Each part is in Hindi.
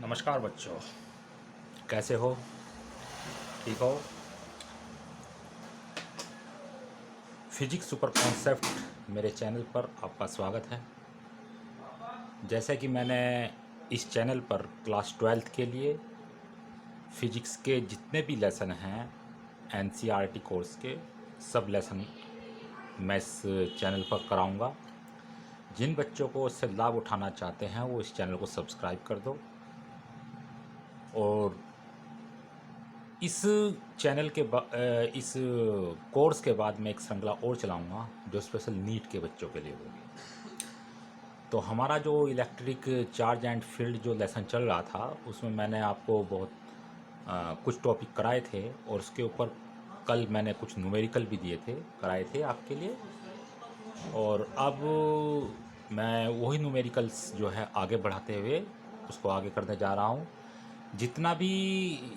नमस्कार बच्चों, कैसे हो? ठीक हो? फिजिक्स सुपर कॉन्सेप्ट मेरे चैनल पर आपका स्वागत है। जैसे कि मैंने इस चैनल पर क्लास 12th के लिए फिजिक्स के जितने भी लेसन हैं एनसीईआरटी कोर्स के सब लेसन मैं इस चैनल पर कराऊंगा। जिन बच्चों को इससे लाभ उठाना चाहते हैं वो इस चैनल को सब्सक्राइब कर दो। और इस चैनल के इस कोर्स के बाद मैं एक श्रृंखला और चलाऊंगा जो स्पेशल नीट के बच्चों के लिए होगी। तो हमारा जो इलेक्ट्रिक चार्ज एंड फील्ड जो लेसन चल रहा था उसमें मैंने आपको बहुत कुछ टॉपिक कराए थे और उसके ऊपर कल मैंने कुछ न्यूमेरिकल भी दिए थे, कराए थे आपके लिए। और अब मैं वही न्यूमेरिकल्स जो है आगे बढ़ाते हुए उसको आगे करने जा रहा हूँ। जितना भी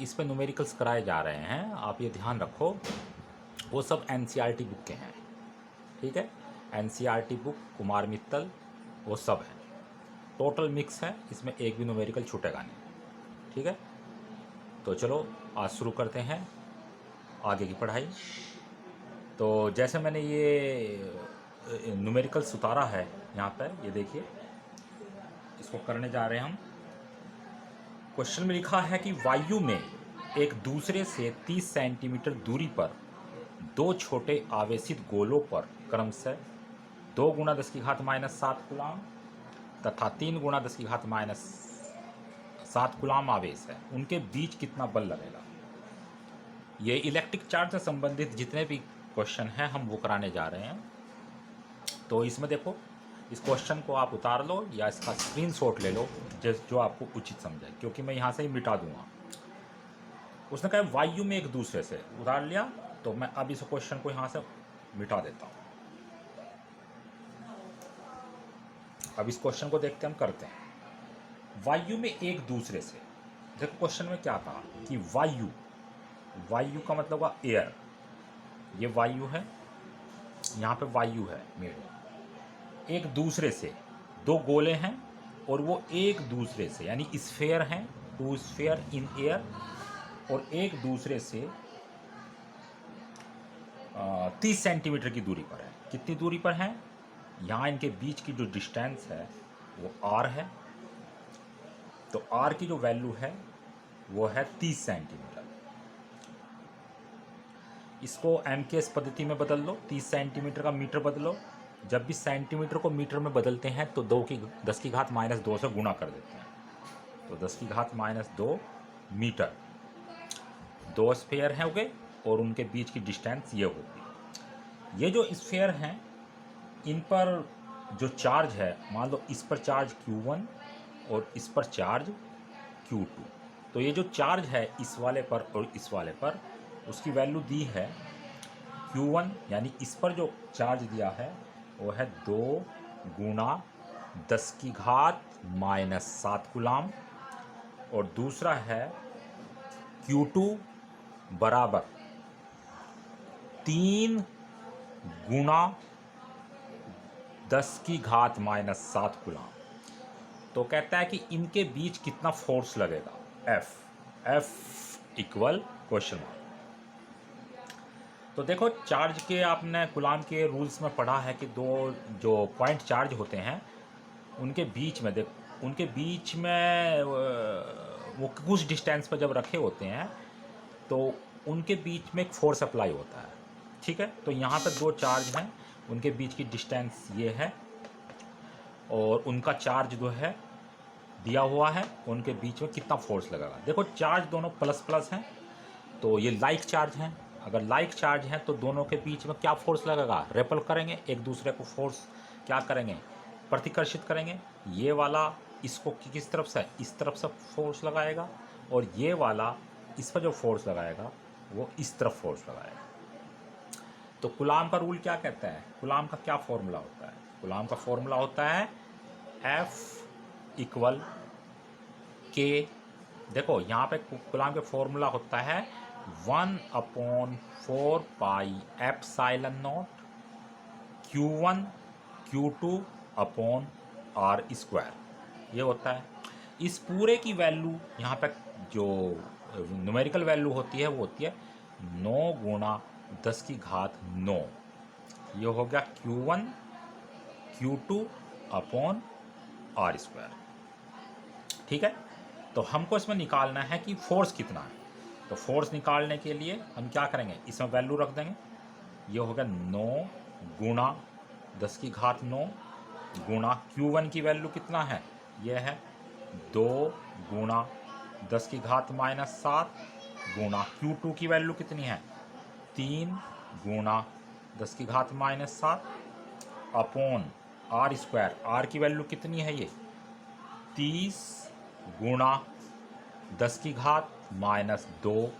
इस पर न्यूमेरिकल्स कराए जा रहे हैं आप ये ध्यान रखो वो सब एनसीईआरटी बुक के हैं, ठीक है। एनसीईआरटी बुक, कुमार मित्तल, वो सब हैं। टोटल मिक्स है, इसमें एक भी न्यूमेरिकल छूटेगा नहीं, ठीक है। तो चलो आज शुरू करते हैं आगे की पढ़ाई। तो जैसे मैंने ये न्यूमेरिकल्स उतारा है यहाँ पर, ये देखिए, इसको करने जा रहे हैं हम। क्वेश्चन में लिखा है कि वायु में एक दूसरे से 30 सेंटीमीटर दूरी पर दो छोटे आवेशित गोलों पर क्रमशः 2 गुणा 10 की घात -7 कूलाम तथा 3 गुणा 10 की घात -7 कूलाम आवेश है, उनके बीच कितना बल लगेगा। ये इलेक्ट्रिक चार्ज से संबंधित जितने भी क्वेश्चन हैं हम वो कराने जा रहे हैं। तो इसमें देखो, इस क्वेश्चन को आप उतार लो या इसका स्क्रीनशॉट ले लो जो आपको उचित समझे, क्योंकि मैं यहाँ से ही मिटा दूंगा। उसने कहा वायु में एक दूसरे से, उतार लिया, तो मैं अब इस क्वेश्चन को यहाँ से मिटा देता हूँ। अब इस क्वेश्चन को देखते हम करते हैं। वायु में एक दूसरे से, देखो क्वेश्चन में क्या कहा कि वायु, वायु का मतलब हुआ एयर, ये वायु है, यहाँ पे वायु है मेरे, एक दूसरे से दो गोले हैं और वो एक दूसरे से यानी स्फेयर हैं, टू स्फेयर इन एयर, और एक दूसरे से 30 सेंटीमीटर की दूरी पर है। कितनी दूरी पर है? यहाँ इनके बीच की जो डिस्टेंस है वो r है, तो r की जो वैल्यू है वो है 30 सेंटीमीटर। इसको एम के एस पद्धति में बदल लो, 30 सेंटीमीटर का मीटर बदलो। जब भी सेंटीमीटर को मीटर में बदलते हैं तो 10 की घात -2 से गुणा कर देते हैं, तो 10 की घात -2 मीटर। दो स्फेयर हैं हो गए और उनके बीच की डिस्टेंस ये होगी। ये जो स्फेयर हैं इन पर जो चार्ज है, मान लो इस पर चार्ज Q1 और इस पर चार्ज Q2, तो ये जो चार्ज है इस वाले पर और इस वाले पर, उसकी वैल्यू दी है Q1 यानी इस पर जो चार्ज दिया है वो है 2 गुणा 10 की घात -7 कूलाम, और दूसरा है Q2 बराबर 3 गुणा 10 की घात -7 कूलाम। तो कहता है कि इनके बीच कितना फोर्स लगेगा, F इक्वल क्वेश्चन मार्क। तो देखो चार्ज के आपने कूलाम के रूल्स में पढ़ा है कि दो जो पॉइंट चार्ज होते हैं उनके बीच में, देखो उनके बीच में वो कुछ डिस्टेंस पर जब रखे होते हैं तो उनके बीच में एक फोर्स अप्लाई होता है, ठीक है। तो यहाँ पर दो चार्ज हैं, उनके बीच की डिस्टेंस ये है और उनका चार्ज जो है दिया हुआ है, उनके बीच में कितना फोर्स लगेगा। देखो चार्ज दोनों प्लस प्लस हैं तो ये लाइक चार्ज हैं, अगर लाइक चार्ज हैं तो दोनों के बीच में क्या फोर्स लगेगा, रेपल करेंगे एक दूसरे को, फोर्स क्या करेंगे, प्रतिकर्षित करेंगे। ये वाला इसको किस तरफ से, इस तरफ से फोर्स लगाएगा, और ये वाला इस पर जो फोर्स लगाएगा वो इस तरफ फोर्स लगाएगा। तो कूलाम का रूल क्या कहता है, कूलाम का क्या फॉर्मूला होता है, कूलाम का फॉर्मूला होता है F इक्वल के, देखो यहाँ पे कूलाम के फॉर्मूला होता है 1/4 pi epsilon not Q1 Q2 upon R square, ये होता है। इस पूरे की वैल्यू यहाँ पे जो न्यूमेरिकल वैल्यू होती है वो होती है 9 गुणा 10 की घात 9। ये हो गया Q1 Q2 upon R square. ठीक है, तो हमको इसमें निकालना है कि फोर्स कितना है। तो फोर्स निकालने के लिए हम क्या करेंगे, इसमें वैल्यू रख देंगे। ये हो गया 9 गुणा 10 की घात 9 गुणा Q1 की वैल्यू कितना है, ये है 2 गुणा 10 की घात -7 गुणा Q2 की वैल्यू कितनी है 3 गुणा 10 की घात -7 अपॉन आर स्क्वायर। आर की वैल्यू कितनी है, ये 30 गुणा 10 की घात -2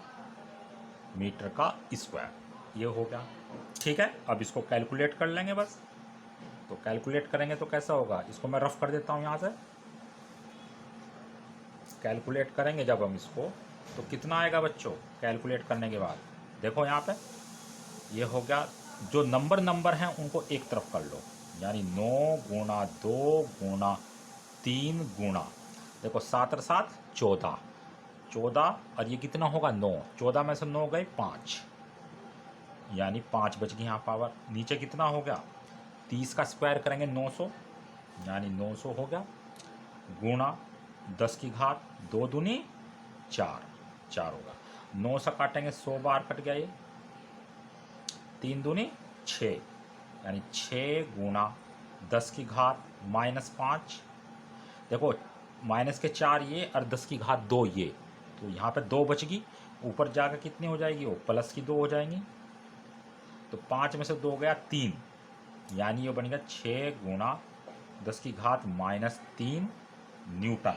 मीटर का स्क्वायर। ये हो गया। ठीक है, अब इसको कैलकुलेट कर लेंगे बस। तो कैलकुलेट करेंगे तो कैसा होगा, इसको मैं रफ कर देता हूँ यहाँ से। कैलकुलेट करेंगे जब हम इसको, तो कितना आएगा बच्चों कैलकुलेट करने के बाद। देखो यहाँ पे ये हो गया, जो नंबर हैं उनको एक तरफ कर लो, यानी 9 गुणा 2 गुणा 3 गुणा, देखो 7 और 7 14, 14 और ये कितना होगा 9, 14 में से 9 गए 5, यानी 5 बच गई यहाँ पावर। नीचे कितना हो गया 30 का स्क्वायर करेंगे 900, यानी 900 हो गया गुणा 10 की घात 2 दूनी 4, 4 होगा। 9 से काटेंगे 100 बार कट गया, ये 3 दूनी 6, यानी 6 गुणा 10 की घात -5। देखो माइनस के 4 ये और 10 की घात 2 ये, तो यहाँ पे 2 बच गई, ऊपर जाकर कितनी हो जाएगी वो प्लस की 2 हो जाएंगी। तो 5 में से 2 गया 3, यानी ये बन गया 6 गुणा 10 की घात -3 न्यूटन।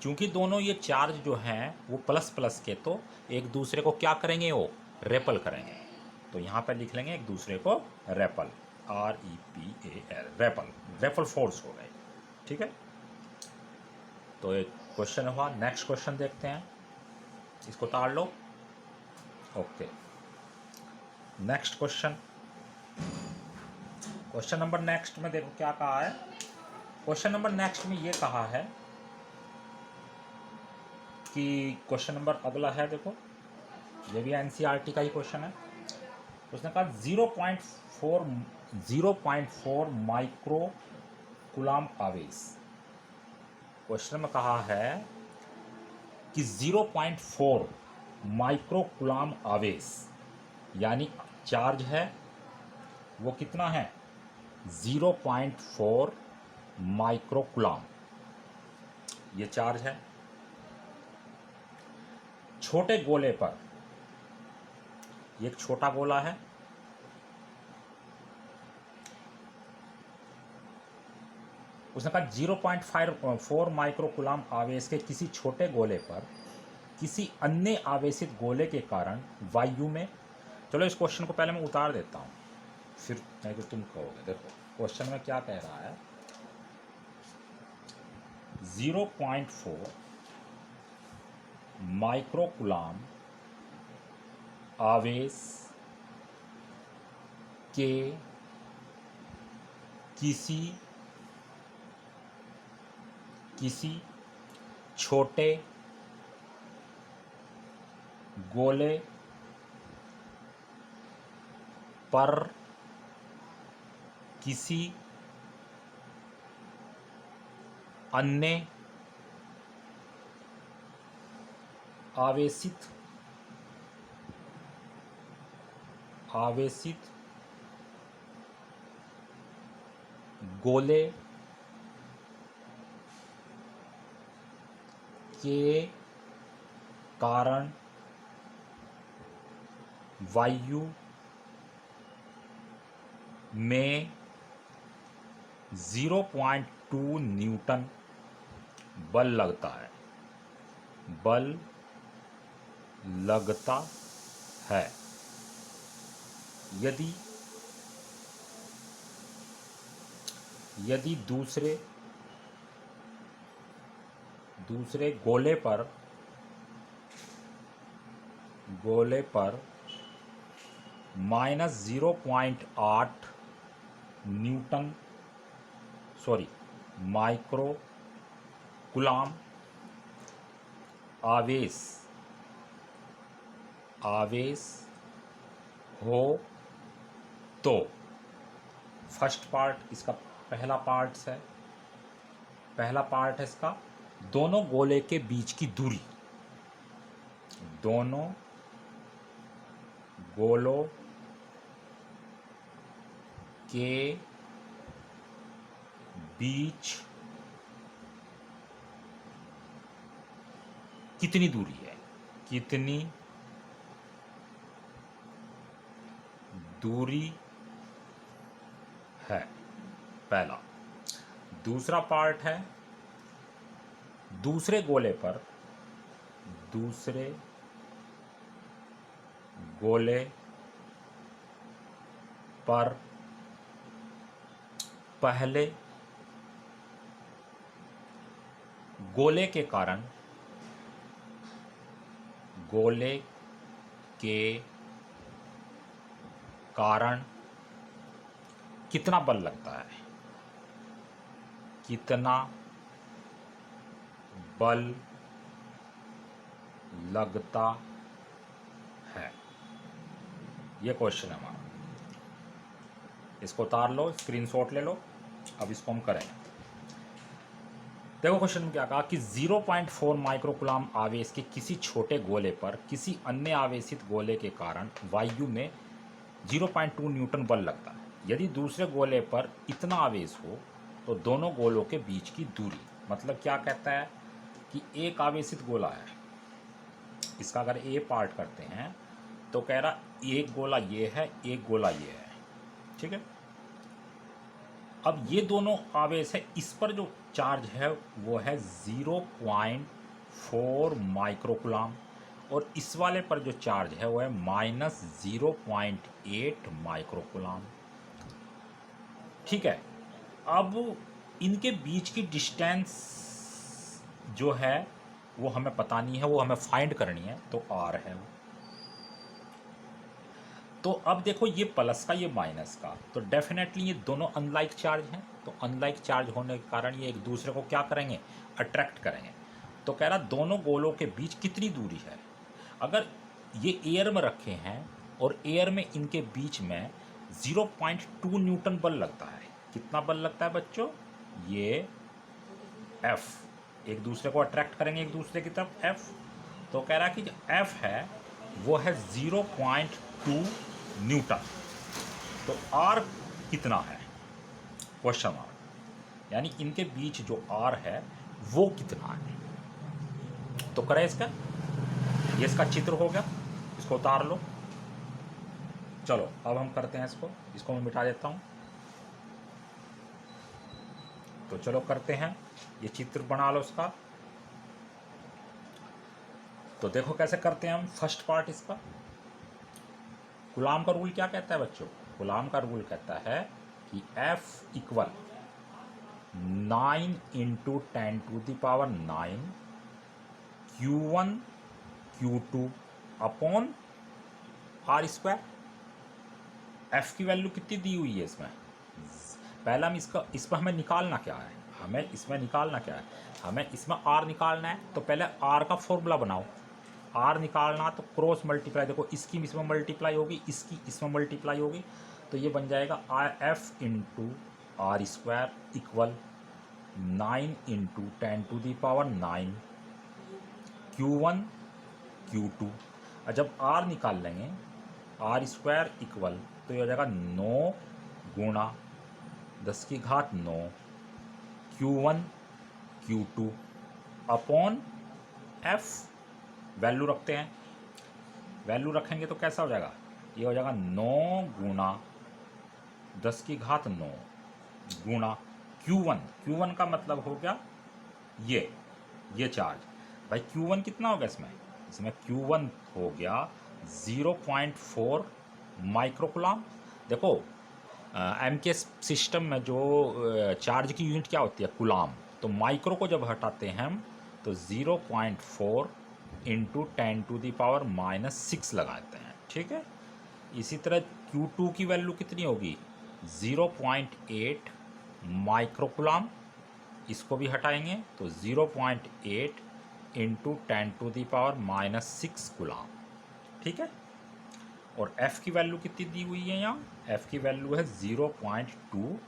क्योंकि दोनों ये चार्ज जो हैं वो प्लस प्लस के, तो एक दूसरे को क्या करेंगे, वो रेपल करेंगे। तो यहाँ पर लिख लेंगे एक दूसरे को रेपल, REPAL, रेपल फोर्स हो गए। ठीक है, तो एक क्वेश्चन हुआ। नेक्स्ट क्वेश्चन देखते हैं, इसको ताड़ लो। Okay, next question number next में देखो क्या कहा है। क्वेश्चन नंबर नेक्स्ट में ये कहा है कि क्वेश्चन नंबर अगला है, देखो ये भी NCERT का ही क्वेश्चन है। उसने कहा 0.4 माइक्रो कूलम्ब आवेश। क्वेश्चन में कहा है कि 0.4 माइक्रो कूलम्ब आवेश, यानी चार्ज है वो कितना है 0.4 माइक्रो कूलम्ब, ये चार्ज है। छोटे गोले पर, ये एक छोटा गोला है, उसने कहा 0.4 माइक्रो कूलम्ब आवेश के किसी छोटे गोले पर किसी अन्य आवेशित गोले के कारण वायु में, चलो इस क्वेश्चन को पहले मैं उतार देता हूँ फिर नहीं तो तुम कहोगे। देखो क्वेश्चन में क्या कह रहा है, 0.4 माइक्रो कूलम्ब आवेश के किसी छोटे गोले पर किसी अन्य आवेशित गोले के कारण वायु में 0.2 न्यूटन बल लगता है, यदि दूसरे गोले पर -0.8 न्यूटन, सॉरी माइक्रो कुलाम आवेश हो तो फर्स्ट पार्ट इसका पहला पार्ट है इसका दोनों गोले के बीच की दूरी, दोनों गोलों के बीच कितनी दूरी है, कितनी दूरी है, पहला। दूसरा पार्ट है दूसरे गोले पर पहले गोले के कारण कितना बल लगता है, कितना बल लगता है, ये क्वेश्चन है हमारा। इसको उतार लो, स्क्रीनशॉट ले लो। अब इसको हम करें। देखो क्वेश्चन में क्या कहा कि 0.4 माइक्रोकुलाम आवेश के किसी छोटे गोले पर किसी अन्य आवेशित गोले के कारण वायु में 0.2 न्यूटन बल लगता है। यदि दूसरे गोले पर इतना आवेश हो तो दोनों गोलों के बीच की दूरी, मतलब क्या कहता है कि एक आवेशित गोला है, इसका अगर ए पार्ट करते हैं तो कह रहा एक गोला ये है, एक गोला ये है, ठीक है। अब ये दोनों आवेश है, इस पर जो चार्ज है वो है 0.4 माइक्रोकुलाम और इस वाले पर जो चार्ज है वो है -0.8 माइक्रोकुलाम, ठीक है। अब इनके बीच की डिस्टेंस जो है वो हमें पता नहीं है, वो हमें फाइंड करनी है, तो आर है वो। तो अब देखो ये प्लस का ये माइनस का, तो डेफिनेटली ये दोनों अनलाइक चार्ज हैं, तो अनलाइक चार्ज होने के कारण ये एक दूसरे को क्या करेंगे, अट्रैक्ट करेंगे। तो कह रहा दोनों गोलों के बीच कितनी दूरी है। अगर ये एयर में रखे हैं और एयर में इनके बीच में 0.2 न्यूटन बल लगता है। कितना बल लगता है बच्चों, ये F, एक दूसरे को अट्रैक्ट करेंगे एक दूसरे की तरफ F। तो कह रहा है कि जो F है वो है 0.2 न्यूटन। तो R कितना है, क्वेश्चन मार्क, यानी इनके बीच जो R है वो कितना है। तो करें इसका, ये इसका चित्र हो गया, इसको उतार लो। चलो अब हम करते हैं इसको मैं मिटा देता हूँ। तो चलो करते हैं, ये चित्र बना लो इसका। तो देखो कैसे करते हैं हम। फर्स्ट पार्ट इसका, कूलाम का रूल क्या कहता है बच्चों, कूलाम का रूल कहता है कि F equal 9 × 10⁹ Q1 Q2 upon R square. F की वैल्यू कितनी दी हुई है इसमें, पहला हम इसमें हमें निकालना क्या है, हमें इसमें R निकालना है। तो पहले R का फॉर्मूला बनाओ। R निकालना तो क्रॉस मल्टीप्लाई, देखो इसकी इसमें मल्टीप्लाई होगी, इसकी इसमें मल्टीप्लाई होगी, तो ये बन जाएगा F × R square equal 9 × 10⁹ Q1 Q2। और जब R निकाल लेंगे, R स्क्वायर इक्वल, तो ये हो जाएगा 9 × 10⁹ Q1 Q2 upon F। Value रखते हैं, वैल्यू रखेंगे तो कैसा हो जाएगा, ये हो जाएगा 9 × 10⁹ गुणा Q1 का मतलब हो गया ये चार्ज। भाई Q1 कितना हो गया इसमें Q1 हो गया 0.4 माइक्रोकुलाम। देखो MK सिस्टम में जो चार्ज की यूनिट क्या होती है, कुलाम। तो माइक्रो को जब हटाते हैं हम तो 0.4 × 10⁻⁻6 लगाते हैं, ठीक है। इसी तरह Q2 की वैल्यू कितनी होगी, 0.8 माइक्रोकुलाम इसको भी हटाएंगे तो 0.8 इंटू 10⁻⁻⁶ गुलाम। ठीक है, और F की वैल्यू कितनी दी हुई है यहाँ? F की वैल्यू है 0.2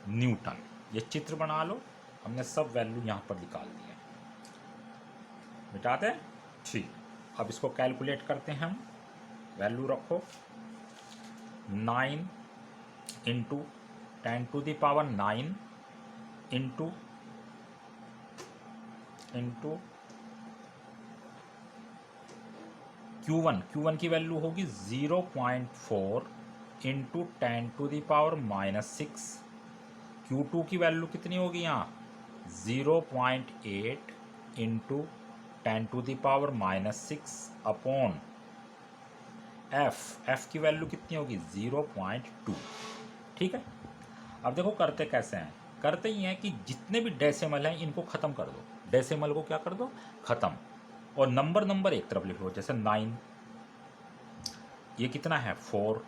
न्यूटन। ये चित्र बना लो, हमने सब वैल्यू यहाँ पर निकाल दी है। मिटाते हैं? ठीक, अब इसको कैलकुलेट करते हैं हम। वैल्यू रखो 9 इंटू 10⁻⁹ इंटू Q1 की वैल्यू होगी 0.4 इंटू 10⁻⁻⁶। Q2 की वैल्यू कितनी होगी यहाँ? 0.8 इंटू 10⁻⁻⁶ अपॉन F की वैल्यू कितनी होगी? 0.2। ठीक है, अब देखो करते कैसे हैं। करते ही हैं कि जितने भी डेसिमल हैं इनको ख़त्म कर दो। डेसिमल को क्या कर दो? ख़त्म। और नंबर एक तरफ लिखो, जैसे 9, ये कितना है? 4,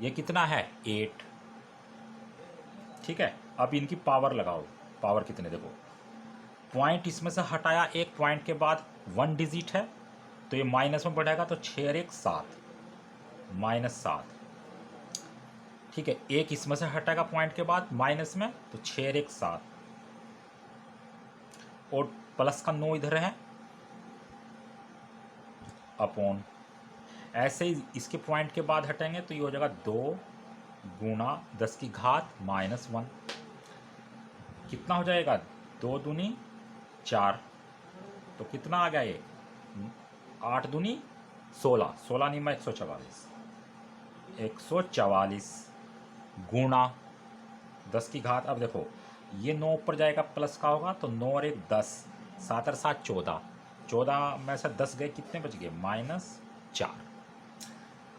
ये कितना है? 8। ठीक है, अब इनकी पावर लगाओ। पावर कितने? देखो पॉइंट इसमें से हटाया, एक पॉइंट के बाद 1 डिजिट है तो ये माइनस में बढ़ेगा, तो 6 और 1 7, -7। ठीक है, एक इसमें से हटेगा पॉइंट के बाद माइनस में, तो 6 और 1 7, और प्लस का 9 इधर है, अपॉन। ऐसे ही इसके पॉइंट के बाद हटेंगे तो ये हो जाएगा 2 गुणा 10 की घात -1। कितना हो जाएगा? 2 दूनी 4, तो कितना आ गया ये? 8 दूनी 16, 16 नहीं मैं 144, 144 गुणा 10 की घात। अब देखो ये 9 ऊपर जाएगा, प्लस का होगा, तो 9 और 1 10, 7 और 7 14, 14 में से 10 गए, कितने बच गए? -4।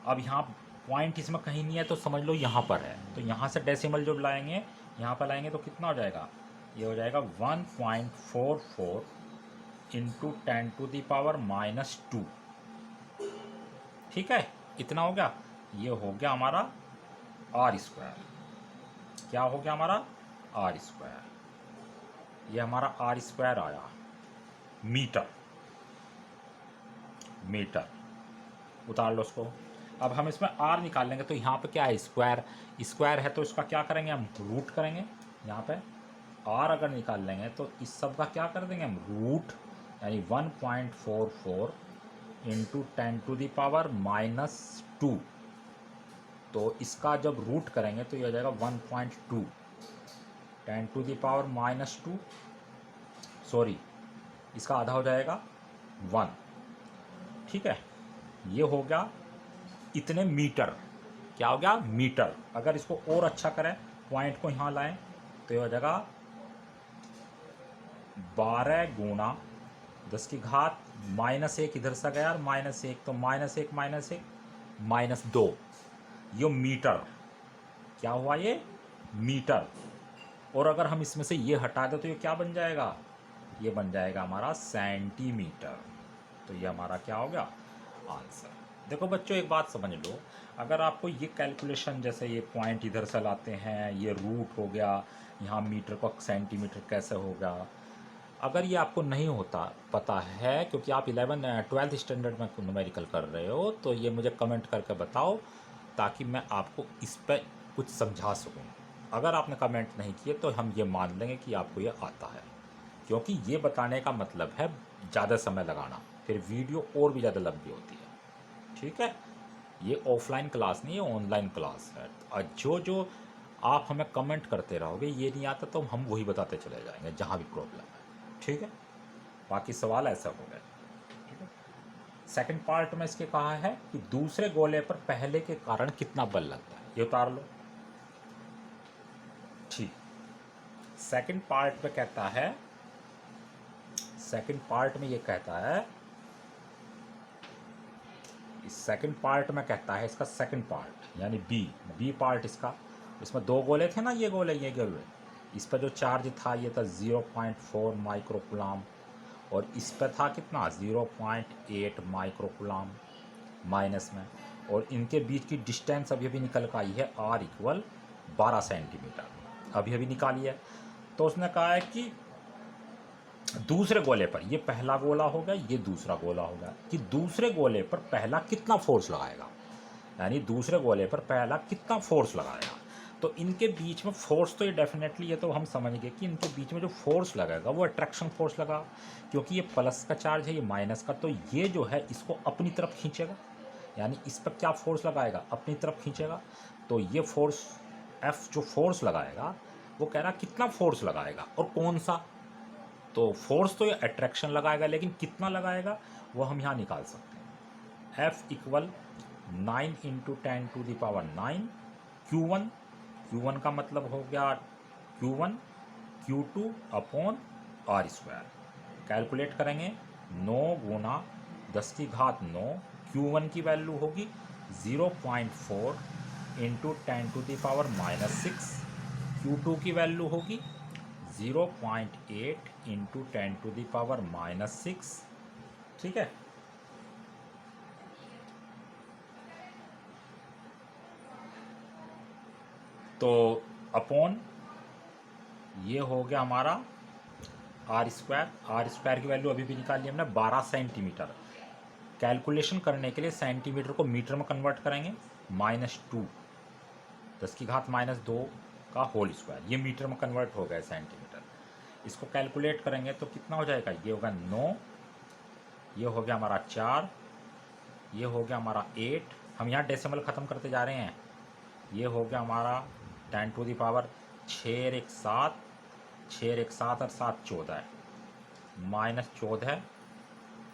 अब यहाँ पॉइंट इसमें कहीं नहीं है तो समझ लो यहाँ पर है, तो यहाँ से डेसिमल जो लाएंगे, यहाँ पर लाएंगे तो कितना हो जाएगा? ये हो जाएगा 1.44 इंटू 10⁻⁻²। ठीक है, इतना हो गया। ये हो गया हमारा r²। क्या हो गया हमारा? r²। ये हमारा r² आया, मीटर। उतार लो उसको। अब हम इसमें r निकाल लेंगे, तो यहाँ पे क्या है? स्क्वायर है, तो इसका क्या करेंगे हम? रूट करेंगे। यहाँ पे r अगर निकाल लेंगे तो इस सब का क्या कर देंगे हम? रूट, यानी 1.44 इंटू 10⁻⁻²। तो इसका जब रूट करेंगे तो ये हो जाएगा 1.2 10⁻⁻², सॉरी इसका आधा हो जाएगा 1। ठीक है, ये हो गया इतने मीटर। क्या हो गया? मीटर। अगर इसको और अच्छा करें, पॉइंट को यहाँ लाएं, तो ये हो जाएगा 12 गुणा 10 की घात -1, इधर से गया -1, तो -1 -2, ये मीटर। क्या हुआ? ये मीटर। और अगर हम इसमें से ये हटा दें तो ये क्या बन जाएगा? ये बन जाएगा हमारा सेंटीमीटर। तो ये हमारा क्या हो गया? आंसर। देखो बच्चों, एक बात समझ लो, अगर आपको ये कैलकुलेशन, जैसे ये पॉइंट इधर से लाते हैं, ये रूट हो गया, यहाँ मीटर को सेंटीमीटर कैसे होगा, अगर ये आपको नहीं होता पता है, क्योंकि आप 12th स्टैंडर्ड में न्यूमेरिकल कर रहे हो, तो ये मुझे कमेंट करके बताओ ताकि मैं आपको इस पर कुछ समझा सकूं। अगर आपने कमेंट नहीं किए तो हम ये मान लेंगे कि आपको ये आता है, क्योंकि ये बताने का मतलब है ज़्यादा समय लगाना, फिर वीडियो और भी ज़्यादा लंबी होती है। ठीक है, ये ऑफलाइन क्लास नहीं है, ऑनलाइन क्लास है। और जो आप हमें कमेंट करते रहोगे, ये नहीं आता तो हम वही बताते चले जाएंगे जहाँ भी प्रॉब्लम है। ठीक है, बाकी सवाल ऐसा हो गया। ठीक है, सेकंड पार्ट में इसके कहा है कि दूसरे गोले पर पहले के कारण कितना बल लगता है, ये उतार लो। ठीक, सेकंड पार्ट में कहता है, सेकंड पार्ट में ये कहता है, इस सेकंड पार्ट में कहता है, इसका सेकंड पार्ट यानी बी पार्ट इसका, इसमें 2 गोले थे ना, ये गोले, इस पर जो चार्ज था ये था 0.4 माइक्रोकूलम, और इस पर था कितना? 0.8 माइक्रोकूलम माइनस में, और इनके बीच की डिस्टेंस अभी निकल कर आई है r = 12 सेंटीमीटर, अभी निकाली है। तो उसने कहा है कि दूसरे गोले पर, ये पहला गोला हो गया, ये दूसरा गोला हो गया, कि दूसरे गोले पर पहला कितना फोर्स लगाएगा, यानी दूसरे गोले पर पहला कितना फोर्स लगाएगा। तो इनके बीच में फोर्स तो ये डेफिनेटली, ये तो हम समझ गए कि इनके बीच में जो फोर्स लगेगा वो अट्रैक्शन फोर्स लगा, क्योंकि ये प्लस का चार्ज है, ये माइनस का, तो ये जो है इसको अपनी तरफ खींचेगा, यानी इस पर क्या फोर्स लगाएगा, अपनी तरफ खींचेगा। तो ये फोर्स एफ जो फोर्स लगाएगा वो कह रहा कितना फोर्स लगाएगा और कौन सा। तो फोर्स तो ये अट्रैक्शन लगाएगा, लेकिन कितना लगाएगा वो हम यहाँ निकाल सकते हैं। F इक्वल 9 × 10⁹ Q1, Q1 का मतलब हो गया Q1 Q2 upon R²। Calculate करेंगे, 9 गुना 10⁻9, Q1 की वैल्यू होगी 0.4 × 10⁻6, Q2 की वैल्यू होगी 0.8 × 10⁻6। ठीक है, तो अपॉन ये हो गया हमारा R² की वैल्यू अभी भी निकाल ली हमने 12 सेंटीमीटर। कैलकुलेशन करने के लिए सेंटीमीटर को मीटर में कन्वर्ट करेंगे, -2 10⁻2 का होल स्क्वायर, ये मीटर में कन्वर्ट हो गया सेंटीमीटर। इसको कैलकुलेट करेंगे तो कितना हो जाएगा, ये होगा 9, ये हो गया हमारा 4, ये हो गया हमारा 8, हम यहाँ डेसिमल ख़त्म करते जा रहे हैं, ये हो गया हमारा 10⁻6 1 7, 6 1 7 और 7 14 -14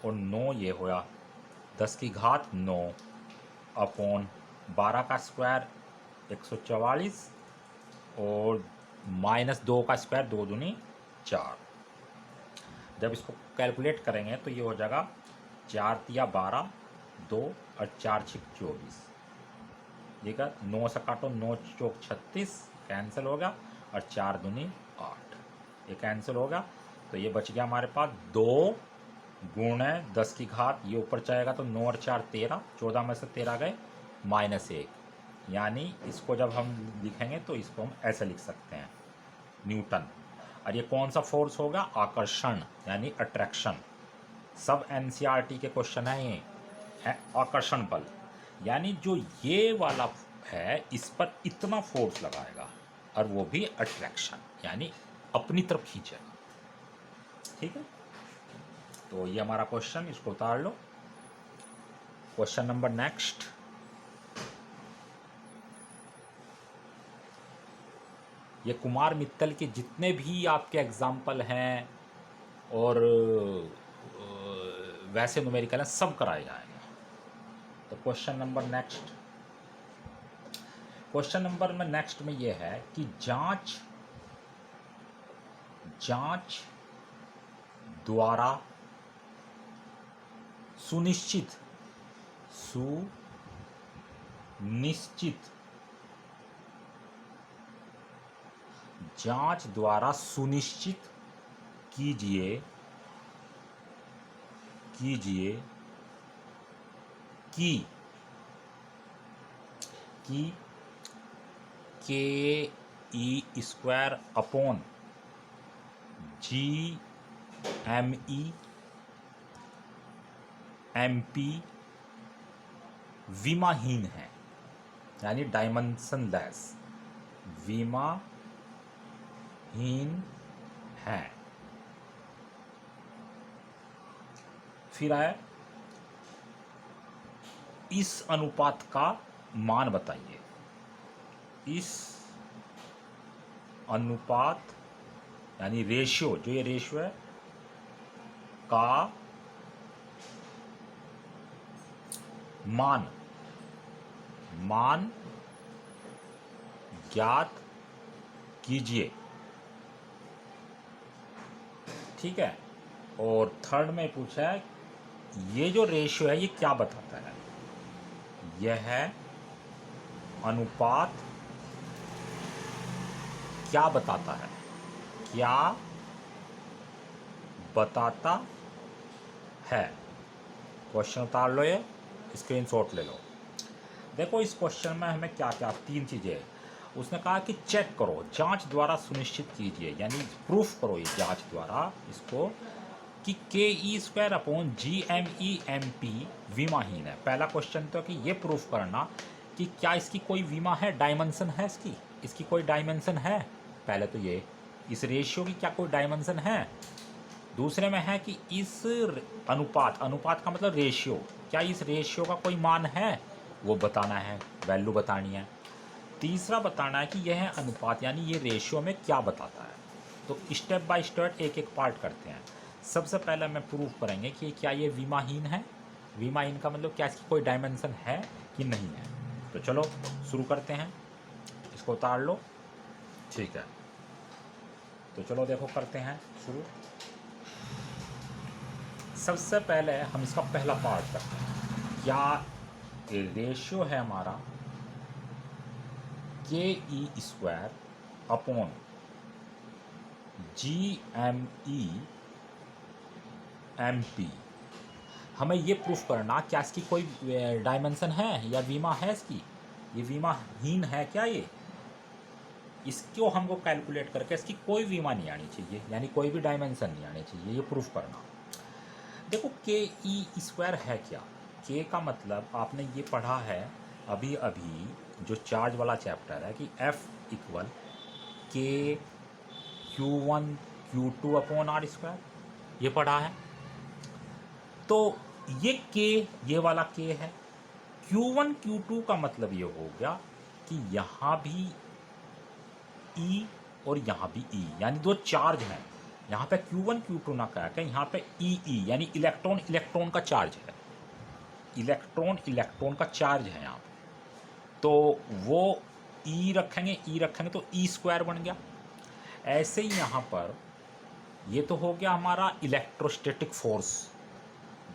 और 9 ये होया 10⁻9 अपॉन 12 का स्क्वायर 144 और -2 का स्क्वायर 2 दूनी 4। जब इसको कैलकुलेट करेंगे तो ये हो जाएगा 4 तिया 12, 2 और 4 6 24। ठीक है, 9 से काटो, 9 चौक 36 कैंसिल हो गया और 4 दूनी 8, ये कैंसिल हो गया। तो ये बच गया हमारे पास 2 गुणे 10⁻, ये ऊपर जाएगा तो 9 और 4 13, 14 में से 13 गए -1, यानी इसको जब हम लिखेंगे तो इसको हम ऐसे लिख सकते हैं, न्यूटन। और ये कौन सा फोर्स होगा, आकर्षण यानी अट्रैक्शन। सब एनसीईआरटी के क्वेश्चन है ये, है आकर्षण बल, यानी जो ये वाला है इस पर इतना फोर्स लगाएगा और वो भी अट्रैक्शन, यानी अपनी तरफ खींचेगा। ठीक है, तो ये हमारा क्वेश्चन, इसको उतार लो। क्वेश्चन नंबर नेक्स्ट, ये कुमार मित्तल के जितने भी आपके एग्जाम्पल हैं और वैसे न्यूमेरिकल हैं सब कराए जाएंगे। तो question number next, question number में नेक्स्ट में ये है कि जांच द्वारा सुनिश्चित जांच द्वारा सुनिश्चित कीजिए कि ke² अपॉन GME MP विमाहीन है, यानी डायमेंशनलेस, विमाहीन है। फिर आया इस अनुपात का मान बताइए। इस अनुपात यानी रेशियो, जो ये रेशियो है का मान ज्ञात कीजिए। ठीक है, और थर्ड में पूछा है ये जो रेशियो है ये क्या बताता है, यह अनुपात क्या बताता है, क्या बताता है। क्वेश्चन उतार लो, ये स्क्रीनशॉट ले लो। देखो इस क्वेश्चन में हमें क्या क्या 3 चीज़ें, उसने कहा कि चेक करो, जांच द्वारा सुनिश्चित कीजिए, यानी प्रूफ करो ये जांच द्वारा इसको कि K E square upon G M E M P विमाहीन है। पहला क्वेश्चन तो कि ये प्रूफ करना कि क्या इसकी कोई विमा है, डायमेंशन है इसकी कोई डायमेंशन है। पहले तो ये इस रेशियो की क्या कोई डायमेंशन है। दूसरे में है कि इस अनुपात का मतलब रेशियो, क्या इस रेशियो का कोई मान है, वो बताना है, वैल्यू बतानी है। तीसरा बताना है कि यह अनुपात यानी ये रेशियो में क्या बताता है। तो स्टेप बाय स्टेप एक एक पार्ट करते हैं। सबसे पहले मैं प्रूफ करेंगे कि क्या ये विमाहीन है। विमाहीन का मतलब क्या इसकी कोई डायमेंशन है कि नहीं है। तो चलो शुरू करते हैं, इसको उतार लो। ठीक है, तो चलो देखो करते हैं शुरू। सबसे पहले हम इसका पहला पार्ट करते हैं। क्या रेशियो है हमारा K E square upon G M E M P. हमें ये प्रूफ करना क्या इसकी कोई डायमेंशन है या बीमा है इसकी, ये बीमाहीन है क्या ये, इसको हमको कैलकुलेट करके इसकी कोई बीमा नहीं आनी चाहिए, यानी कोई भी डायमेंशन नहीं आनी चाहिए, ये प्रूफ करना। देखो के ई स्क्वायर है क्या, के का मतलब आपने ये पढ़ा है अभी अभी जो चार्ज वाला चैप्टर है कि एफ इक्वल के Q1 Q2 upon R square, ये पढ़ा है। तो ये के, ये वाला के है। Q1 Q2 का मतलब ये हो गया कि यहाँ भी E और यहाँ भी E, यानी दो चार्ज हैं। यहाँ पे Q1 Q2 ना कह के यहाँ पे E यानी इलेक्ट्रॉन इलेक्ट्रॉन का चार्ज है, इलेक्ट्रॉन इलेक्ट्रॉन का चार्ज है यहाँ पे। तो वो E रखेंगे तो E स्क्वायर बन गया। ऐसे ही यहाँ पर ये तो हो गया हमारा इलेक्ट्रोस्टैटिक फोर्स।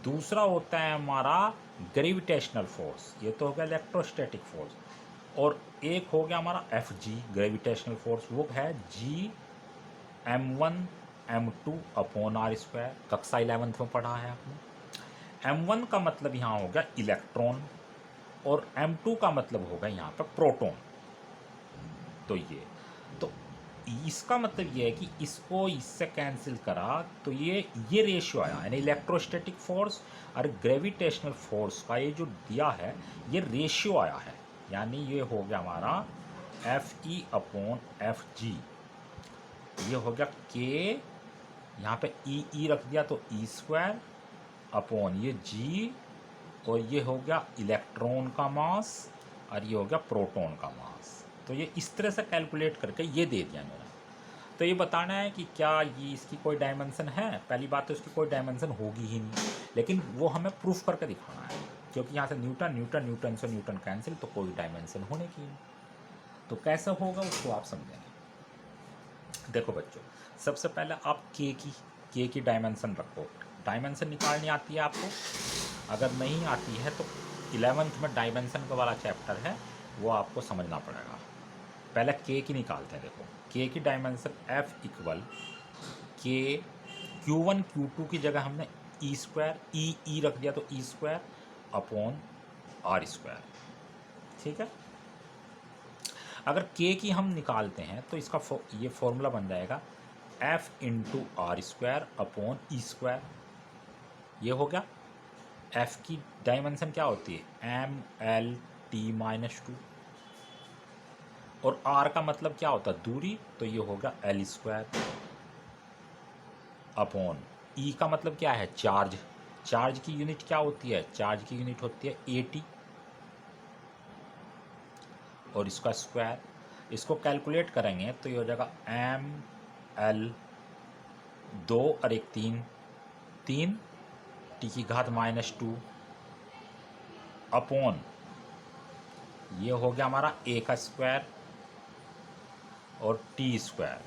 दूसरा होता है हमारा ग्रेविटेशनल फोर्स, ये तो हो गया इलेक्ट्रोस्टैटिक फोर्स। और एक हो गया हमारा एफ जी ग्रेविटेशनल फोर्स, वो है जी M1 M2 upon R square, कक्षा 11th में पढ़ा है आपने। M1 का मतलब यहाँ हो गया इलेक्ट्रॉन और M2 का मतलब होगा यहाँ पर प्रोटॉन। तो इसका मतलब ये है कि इसको इससे कैंसिल करा तो ये रेशियो आया, यानी इलेक्ट्रोस्टैटिक फोर्स और ग्रेविटेशनल फोर्स का ये जो दिया है ये रेशियो आया है, यानी ये हो गया हमारा F E upon F G. ये हो गया के, यहाँ पे ई रख दिया तो ई स्क्वायर अपॉन ये जी, और ये हो गया इलेक्ट्रॉन का मास और ये हो गया प्रोटॉन का मास। तो ये इस तरह से कैलकुलेट करके ये दे दिया मेरा। तो ये बताना है कि क्या ये इसकी कोई डायमेंशन है। पहली बात तो इसकी कोई डायमेंशन होगी ही नहीं, लेकिन वो हमें प्रूफ करके दिखाना है, क्योंकि यहाँ से न्यूटन से न्यूटन कैंसिल, तो कोई डायमेंशन होने की नहीं। तो कैसे होगा उसको आप समझेंगे। देखो बच्चों, सबसे पहले आप के की डायमेंशन रखो। डायमेंशन निकालनी आती है आपको, अगर नहीं आती है तो 11th में डायमेंशन का वाला चैप्टर है, वो आपको समझना पड़ेगा। पहले के की निकालते हैं। देखो के की डायमेंशन एफ इक्वल के Q1 Q2 की जगह हमने ई स्क्वायर ई रख दिया तो ई स्क्वायर अपॉन आर स्क्वायर। ठीक है, अगर के की हम निकालते हैं तो इसका ये फॉर्मूला बन जाएगा F into R square upon E square. ये हो गया। एफ की डायमेंशन क्या होती है MLT-2, और आर का मतलब क्या होता है दूरी, तो ये होगा एल स्क्वायर अपॉन ई का मतलब क्या है चार्ज। चार्ज की यूनिट क्या होती है, चार्ज की यूनिट होती है AT, और इसका स्क्वायर। इसको कैलकुलेट करेंगे तो ये हो जाएगा ML 2 और 1 3 टी की घात -2 अपॉन ये हो गया हमारा ए का स्क्वायर और टी स्क्वायर।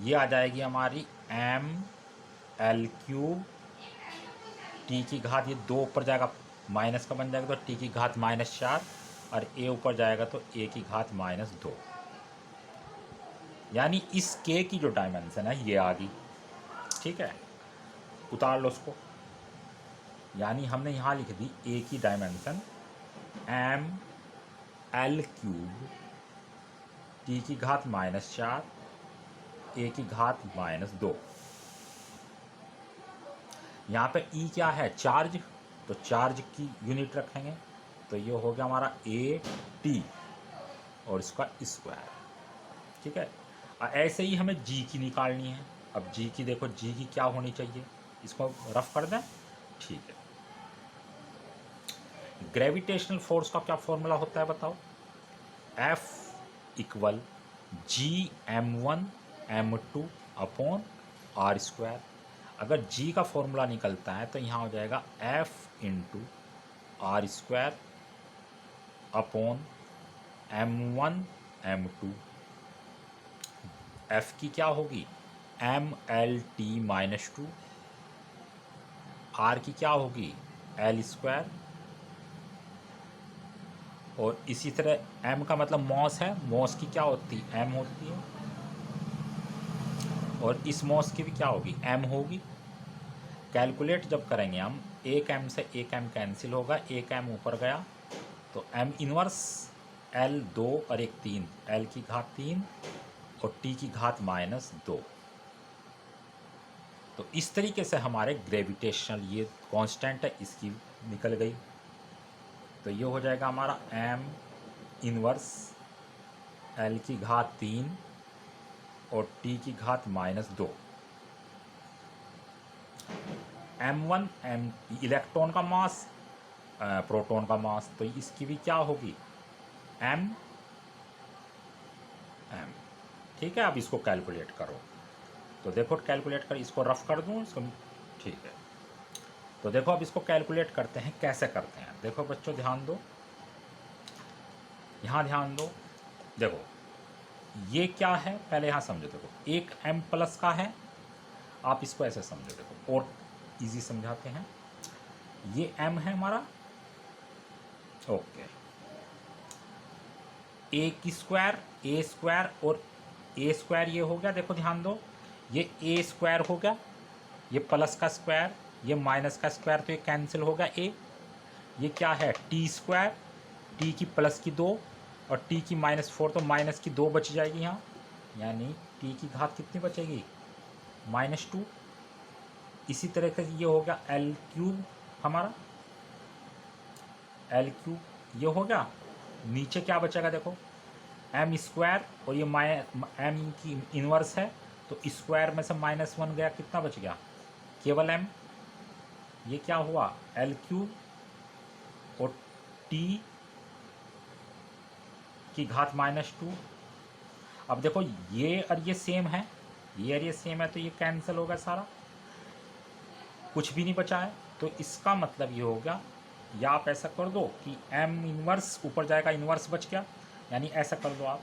ये आ जाएगी हमारी ML³ टी की घात, ये 2 ऊपर जाएगा माइनस का बन जाएगा तो टी की घात -4, और ए ऊपर जाएगा तो ए की घात -2। यानी इस के की जो डायमेंशन है ये आ गई। ठीक है, उतार लो उसको। यानी हमने यहाँ लिख दी ए की डायमेंशन एल क्यूब टी की घात -4 ए की घात -2। यहाँ पे ई क्या है, चार्ज, तो चार्ज की यूनिट रखेंगे, तो ये हो गया हमारा ए टी और इसका स्क्वायर। ठीक है, ऐसे ही हमें जी की निकालनी है। अब जी की देखो, जी की क्या होनी चाहिए, इसको रफ कर दें। ठीक है, ग्रेविटेशनल फोर्स का क्या फॉर्मूला होता है बताओ, F equal Gm1m2 upon R square. अगर G का फॉर्मूला निकलता है तो यहाँ हो जाएगा F into R square upon m1m2। F की क्या होगी, mLT-2, R की क्या होगी, L स्क्वायर, और इसी तरह m का मतलब मॉस है, मॉस की क्या होती है, m होती है, और इस मॉस की भी क्या होगी, m होगी। कैलकुलेट जब करेंगे हम, एक m से एक m कैंसिल होगा, एक m ऊपर गया तो m इनवर्स l 2 और 1 3, l की घात 3 और t की घात -2। तो इस तरीके से हमारे ग्रेविटेशनल ये कांस्टेंट है, इसकी निकल गई। तो ये हो जाएगा हमारा m इनवर्स l की घात 3 और t की घात -2। m1 m इलेक्ट्रॉन का मास, प्रोटॉन का मास, तो इसकी भी क्या होगी, m। ठीक है, अब इसको कैलकुलेट करो, तो देखो कैलकुलेट कर, इसको रफ कर दूँ इसको। ठीक है, तो देखो अब इसको कैलकुलेट करते हैं, कैसे करते हैं। देखो बच्चों ध्यान दो, यहाँ ध्यान दो, देखो ये क्या है पहले यहाँ समझो। देखो एक m प्लस का है, आप इसको ऐसे समझो, देखो और इजी समझाते हैं। ये m है हमारा, ओके, ए की स्क्वायर, ए स्क्वायर और ए स्क्वायर ये हो गया। देखो ध्यान दो, ये ए स्क्वायर हो गया, ये प्लस का स्क्वायर, ये माइनस का स्क्वायर, तो ये कैंसिल हो गया ए। ये क्या है, टी स्क्वायर, टी की प्लस की 2 और टी की -4, तो माइनस की 2 बच जाएगी यहाँ, यानी टी की घात कितनी बचेगी, -2। इसी तरह से ये हो गया एल क्यूब हमारा, एल क्यूब ये हो गया। नीचे क्या बचेगा, देखो एम स्क्वायर और ये एम की इन्वर्स है, तो स्क्वायर में से -1 गया, कितना बच गया, केवल एम। ये क्या हुआ, एल क्यूब और टी की घात -2। अब देखो ये और ये सेम है, ये और ये सेम है, तो ये कैंसिल होगा सारा, कुछ भी नहीं बचा है। तो इसका मतलब ये हो गया, या आप ऐसा कर दो कि m इनवर्स ऊपर जाएगा, इनवर्स बच गया, यानी ऐसा कर दो आप,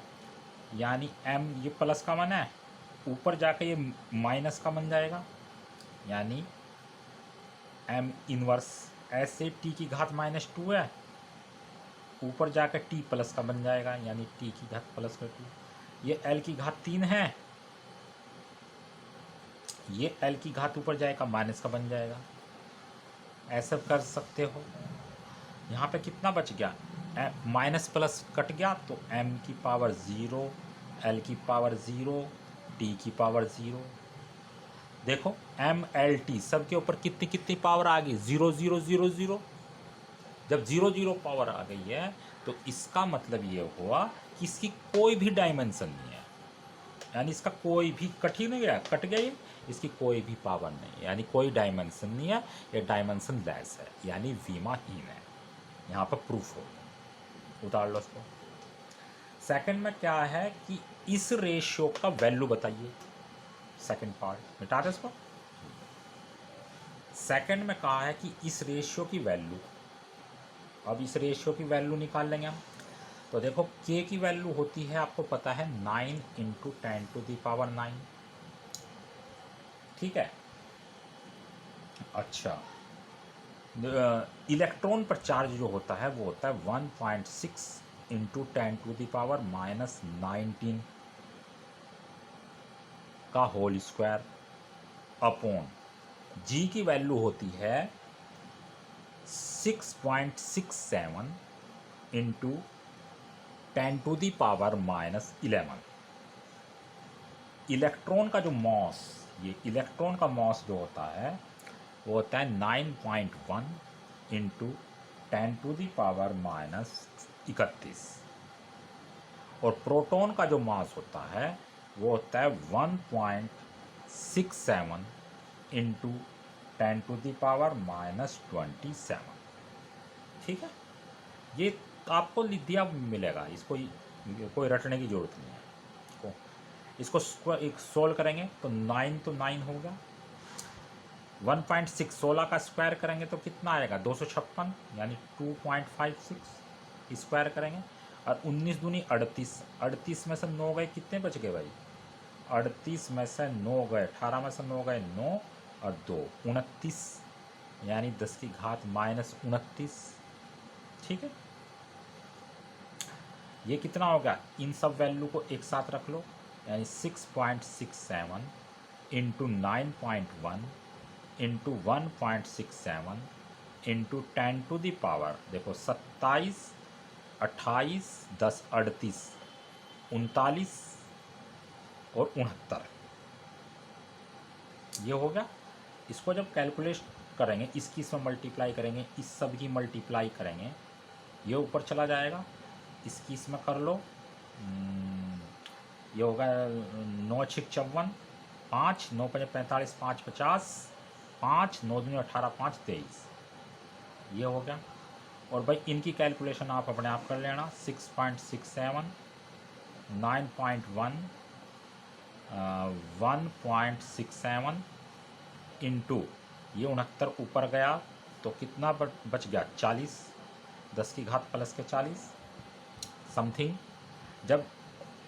यानी m ये प्लस का मन है, ऊपर जाकर ये माइनस का बन जाएगा, यानी m इनवर्स, ऐसे t की घात -2 है, ऊपर जाकर t प्लस का बन जाएगा, यानी t की घात +2। ये l की घात 3 है, ये l की घात ऊपर जाएगा, माइनस का बन जाएगा। ऐसा कर सकते हो। यहाँ पे कितना बच गया, माइनस प्लस कट गया, तो m की पावर 0, l की पावर 0, t की पावर 0। देखो m l t सब के ऊपर कितनी कितनी पावर आ गई, 0 0 0 0। जब 0 0 पावर आ गई है, तो इसका मतलब ये हुआ कि इसकी कोई भी डायमेंशन नहीं है, यानी इसका कोई भी कट ही नहीं गया, कट गई, इसकी कोई भी पावर नहीं, यानी कोई डायमेंशन नहीं है, ये डायमेंशन लेस है, यानी विमाहीन है। यहाँ पर प्रूफ हो, उतार लो इसको। सेकंड में क्या है कि इस रेशियो का वैल्यू बताइए, सेकंड पार्ट मिटा दे इसको। सेकंड में कहा है कि इस रेशियो की वैल्यू, अब इस रेशियो की वैल्यू निकाल लेंगे हम। तो देखो k की वैल्यू होती है, आपको पता है 9 × 10⁹। ठीक है, अच्छा, इलेक्ट्रॉन पर चार्ज जो होता है वो होता है 1.6 × 10⁻⁻19 का होल स्क्वायर अपॉन जी की वैल्यू होती है 6.67 × 10⁻⁻11। इलेक्ट्रॉन का जो मॉस, ये इलेक्ट्रॉन का मॉस जो होता है वो होता है 9.1 इंटू 10⁻31। और प्रोटॉन का जो मास होता है वो होता है 1.67 इंटू 10⁻27। ठीक है, ये आपको लिख दिया मिलेगा, इसको कोई रटने की जरूरत नहीं है। इसको एक सोल्व करेंगे तो 9 तो 9 होगा, 1.6 16 का स्क्वायर करेंगे तो कितना आएगा 256, यानी 2.56 स्क्वायर करेंगे। और 19 दूनी 38, 38 में से 9 गए, कितने बच गए भाई, 38 में से 9 गए, 18 में से 9 गए 9 और 2 29, यानी 10⁻−29। ठीक है, ये कितना हो गया, इन सब वैल्यू को एक साथ रख लो, यानी 6.67 इंटू 9.1 इंटू 1.67 इंटू 10⁻, देखो 27, 28, 10 38, 39 और 69, ये हो गया। इसको जब कैलकुलेट करेंगे, इसकी इसमें मल्टीप्लाई करेंगे, इस सब की मल्टीप्लाई करेंगे, ये ऊपर चला जाएगा, इसकी इसमें कर लो, ये होगा 9 6 54, 5 9 5 45, 5 50, 5 9 2 18, 5 23, ये हो गया। और भाई इनकी कैलकुलेशन आप अपने आप कर लेना, 6.67, 9.1, 1.67 इंटू ये 69 ऊपर गया तो कितना बच गया 40, 10⁻+40 समथिंग। जब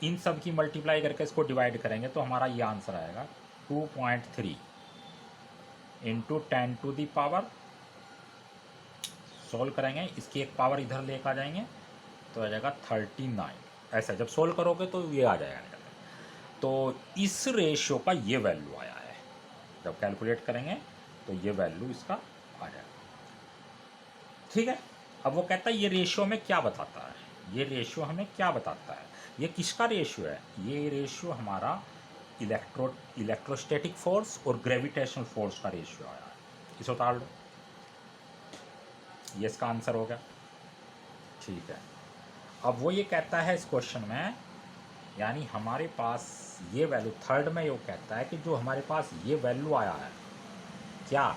इन सब की मल्टीप्लाई करके इसको डिवाइड करेंगे तो हमारा ये आंसर आएगा 2.3 इंटू 10⁻, सोल्व करेंगे, इसकी एक पावर इधर लेकर आ जाएंगे तो आ जाएगा 39। ऐसा जब सोल्व करोगे तो ये आ जाएगा निकल के। तो इस रेशियो का ये वैल्यू आया है, जब कैलकुलेट करेंगे तो ये वैल्यू इसका आ जाएगा। ठीक है, अब वो कहता है ये रेशियो हमें क्या बताता है, ये रेशियो हमें क्या बताता है, ये किसका रेशियो है, ये रेशियो हमारा इलेक्ट्रोस्टैटिक फोर्स और ग्रेविटेशनल फोर्स का रेशियो आया है। इसे उतार लो, ये इसका आंसर हो गया। ठीक है, अब वो ये कहता है इस क्वेश्चन में, यानी हमारे पास ये वैल्यू, थर्ड में ये कहता है कि जो हमारे पास ये वैल्यू आया है, क्या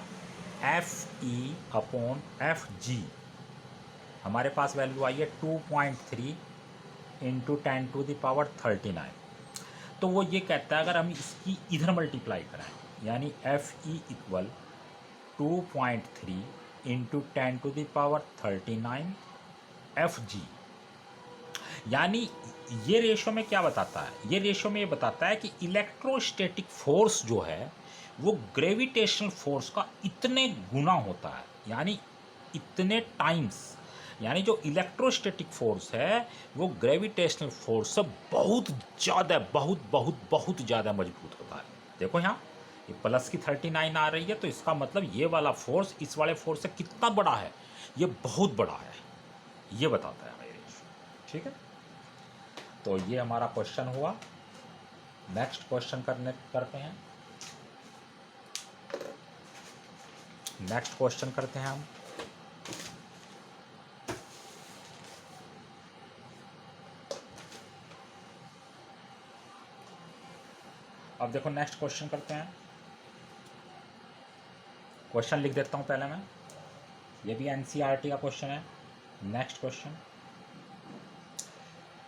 Fe/Fg, हमारे पास वैल्यू आई है 2.3 इंटू 10⁻39। तो वो ये कहता है अगर हम इसकी इधर मल्टीप्लाई करें, यानी Fe इक्वल 2.3 इंटू 10⁻39 Fg, यानी ये रेशो में क्या बताता है, ये रेशो में ये बताता है कि इलेक्ट्रोस्टैटिक फोर्स जो है वो ग्रेविटेशनल फोर्स का इतने गुना होता है, यानी इतने टाइम्स, यानी जो इलेक्ट्रोस्टैटिक फोर्स है वो ग्रेविटेशनल फोर्स से बहुत ज़्यादा, बहुत बहुत बहुत ज़्यादा मजबूत होता है। देखो यहाँ ये प्लस की 39 आ रही है, तो इसका मतलब ये वाला फोर्स इस वाले फोर्स से कितना बड़ा है, ये बहुत बड़ा है, ये बताता है हमें रेशियो। ठीक है, तो ये हमारा क्वेश्चन हुआ। नेक्स्ट क्वेश्चन करते हैं, नेक्स्ट क्वेश्चन करते हैं हम। अब देखो नेक्स्ट क्वेश्चन करते हैं, क्वेश्चन लिख देता हूँ पहले मैं, ये भी एनसीईआरटी का क्वेश्चन है। नेक्स्ट क्वेश्चन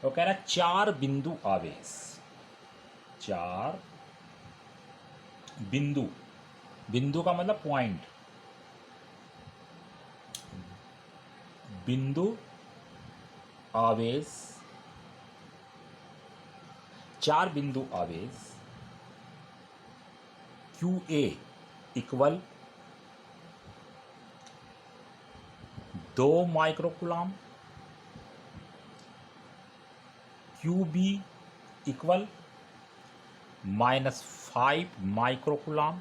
तो कह रहा है 4 बिंदु आवेश, 4 बिंदु, बिंदु का मतलब पॉइंट, बिंदु आवेश, 4 बिंदु आवेश QA equal 2 microcoulomb, QB equal -5 microcoulomb,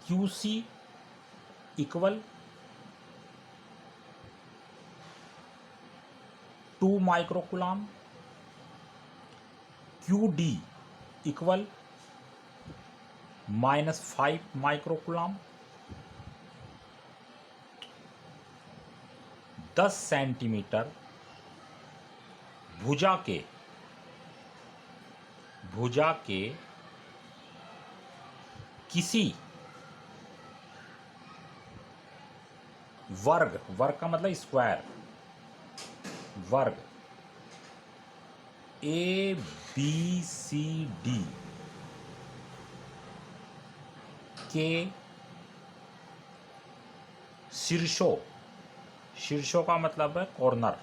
QC equal 2 microcoulomb, QD equal -5 microcoulomb, 10 centimetre भुजा के किसी वर्ग का मतलब स्क्वायर, वर्ग ABCD के शीर्षों का मतलब है कॉर्नर,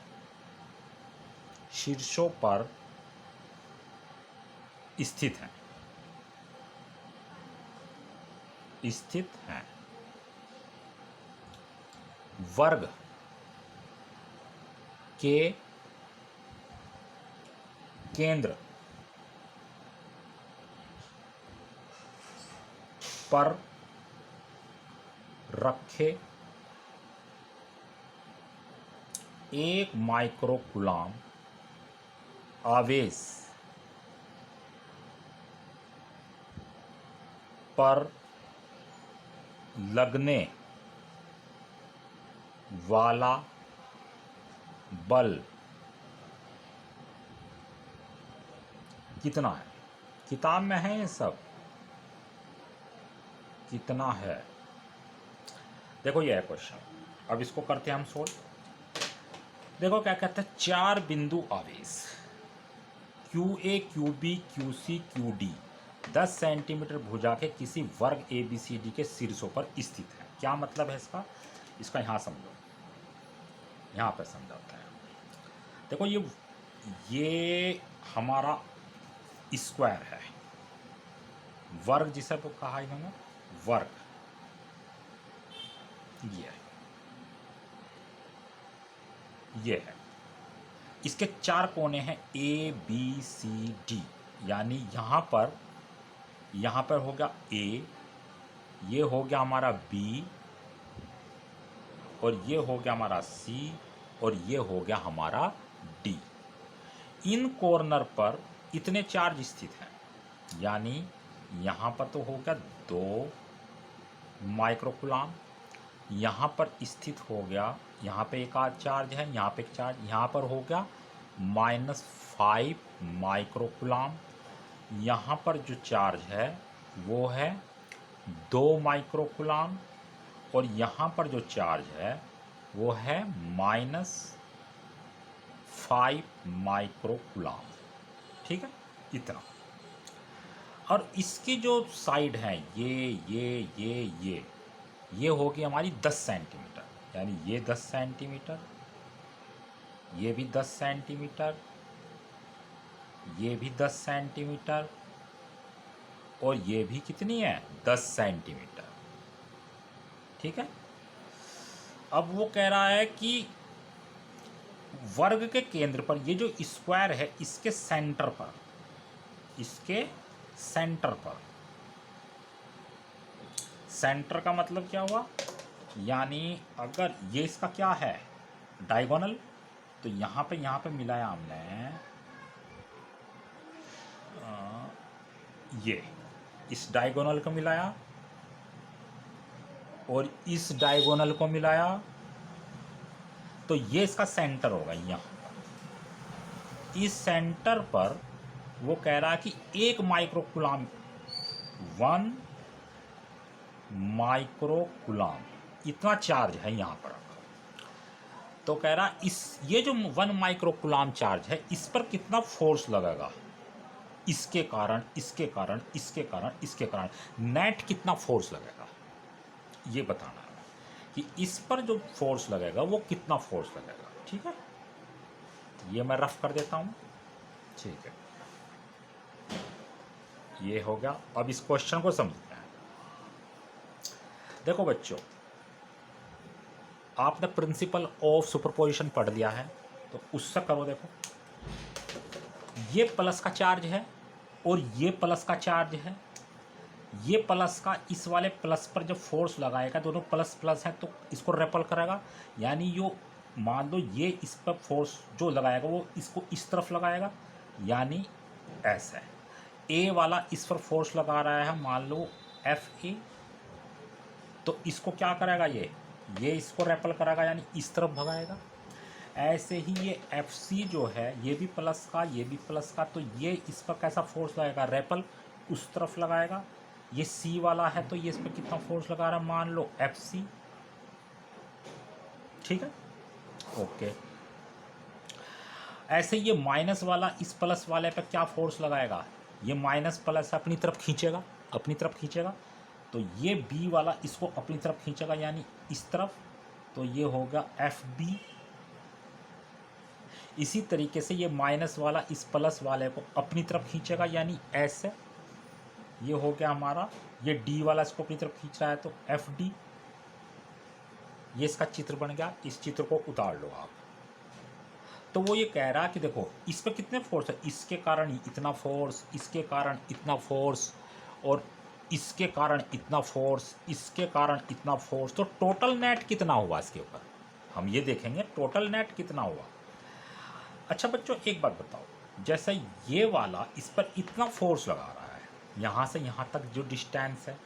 शीर्षों पर स्थित हैं, वर्ग के केंद्र पर रखे 1 माइक्रोकुलाम आवेश पर लगने वाला बल कितना है। किताब में है ये सब, कितना है। देखो ये है क्वेश्चन, अब इसको करते हैं हम सोल्व। देखो क्या कहते हैं, 4 बिंदु आवेश QA QB QC QD 10 centimetre भुजा के किसी वर्ग ABCD के शीर्षों पर स्थित है। क्या मतलब है इसका, यहाँ समझो, यहाँ पर समझाते हैं। देखो ये हमारा स्क्वायर है, वर्ग जिसे तो कहा इन्होंने वर्ग, ये है। इसके 4 कोने हैं ABCD, यानी यहाँ पर हो गया A, ये हो गया हमारा B, और ये हो गया हमारा C, और ये हो गया हमारा D। इन कॉर्नर पर इतने चार्ज स्थित हैं, यानी यहाँ पर तो हो गया 2 माइक्रोकुलाम, यहाँ पर स्थित हो गया, यहाँ पे एक आध चार्ज है, यहाँ पे एक चार्ज, यहाँ पर हो गया -5 माइक्रोकुलाम, यहाँ पर जो चार्ज है वो है 2 माइक्रोकुलाम, और यहाँ पर जो चार्ज है वो है -5 माइक्रोकुलाम। ठीक है, इतना। और इसकी जो साइड है ये होगी हमारी 10 सेंटीमीटर, यानी ये 10 सेंटीमीटर, ये भी 10 सेंटीमीटर, ये भी 10 सेंटीमीटर, और ये भी कितनी है 10 सेंटीमीटर। ठीक है, अब वो कह रहा है कि वर्ग के केंद्र पर ये जो स्क्वायर है इसके सेंटर पर, सेंटर का मतलब क्या हुआ, यानी अगर ये इसका क्या है डायगोनल, तो यहाँ पे मिलाया हमने ये इस डायगोनल को मिलाया और इस डायगोनल को मिलाया, तो ये इसका सेंटर होगा। यहाँ इस सेंटर पर वो कह रहा है कि 1 माइक्रोकुलाम 1 माइक्रोकुलाम इतना चार्ज है यहाँ पर। तो कह रहा ये जो 1 माइक्रोकुलाम चार्ज है इस पर कितना फोर्स लगेगा, इसके कारण, इसके कारण, इसके कारण, इसके कारण, नेट कितना फोर्स लगेगा ये बताना है कि इस पर जो फोर्स लगेगा वो कितना फोर्स लगेगा। ठीक है, ये मैं रफ कर देता हूँ। ठीक है, ये हो गया। अब इस क्वेश्चन को समझते हैं। देखो बच्चों, आपने प्रिंसिपल ऑफ सुपरपोजिशन पढ़ लिया है, तो उससे करो। देखो ये प्लस का चार्ज है और ये प्लस का चार्ज है, ये प्लस का इस वाले प्लस पर जब फोर्स लगाएगा, दोनों प्लस प्लस है तो इसको रेपल करेगा, यानी मान लो ये इस पर फोर्स जो लगाएगा वो इसको इस तरफ लगाएगा, यानी ऐसा है। ए वाला इस पर फोर्स लगा रहा है, मान लो एफ ए, तो इसको क्या करेगा, ये इसको रेपल कराएगा, यानी इस तरफ भगाएगा। ऐसे ही ये एफ सी जो है ये भी प्लस का, ये भी प्लस का, तो ये इस पर कैसा फोर्स लगाएगा, रेपल उस तरफ लगाएगा। ये सी वाला है तो ये इस पर कितना फोर्स लगा रहा है, मान लो एफ सी, ठीक है, ओके। ऐसे ये माइनस वाला इस प्लस वाले पे क्या फोर्स लगाएगा, ये माइनस प्लस अपनी तरफ खींचेगा, अपनी तरफ खींचेगा, तो ये बी वाला इसको अपनी तरफ खींचेगा, यानी इस तरफ, तो ये होगा एफ बी। इसी तरीके से ये माइनस वाला इस प्लस वाले को अपनी तरफ खींचेगा, यानी ऐसे, ये हो गया हमारा, ये डी वाला इसको अपनी तरफ खींच रहा है तो एफ डी। ये इसका चित्र बन गया, इस चित्र को उतार लो आप। तो वो ये कह रहा है कि देखो इस पर कितने फोर्स है, इसके कारण इतना फोर्स, इसके कारण इतना फोर्स, और इसके कारण इतना फोर्स, इसके कारण इतना फोर्स, तो टोटल नेट कितना हुआ इसके ऊपर, हम ये देखेंगे टोटल नेट कितना हुआ। अच्छा बच्चों एक बात बताओ, जैसे ये वाला इस पर इतना फोर्स लगा रहा है, यहाँ से यहाँ तक जो डिस्टेंस है,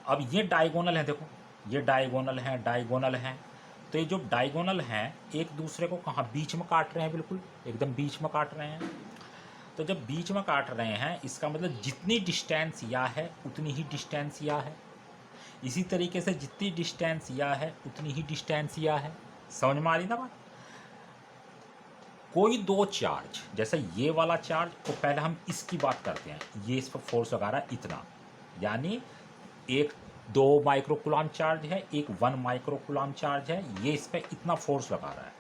अब ये डायगोनल है, देखो ये डायगोनल है, डायगोनल है, तो ये जो डायगोनल हैं एक दूसरे को कहाँ बीच में काट रहे हैं, बिल्कुल एकदम बीच में काट रहे हैं। तो जब बीच में काट रहे हैं इसका मतलब जितनी डिस्टेंस या है उतनी ही डिस्टेंस या है, इसी तरीके से जितनी डिस्टेंस या है उतनी ही डिस्टेंस या है। समझ में आ रही ना बात। कोई दो चार्ज, जैसे ये वाला चार्ज, तो पहले हम इसकी बात करते हैं, ये इस पर फोर्स लगा रहा है इतना, यानी एक 2 माइक्रोकुलाम चार्ज है, एक 1 माइक्रोकुलाम चार्ज है, ये इस पर इतना फोर्स लगा रहा है।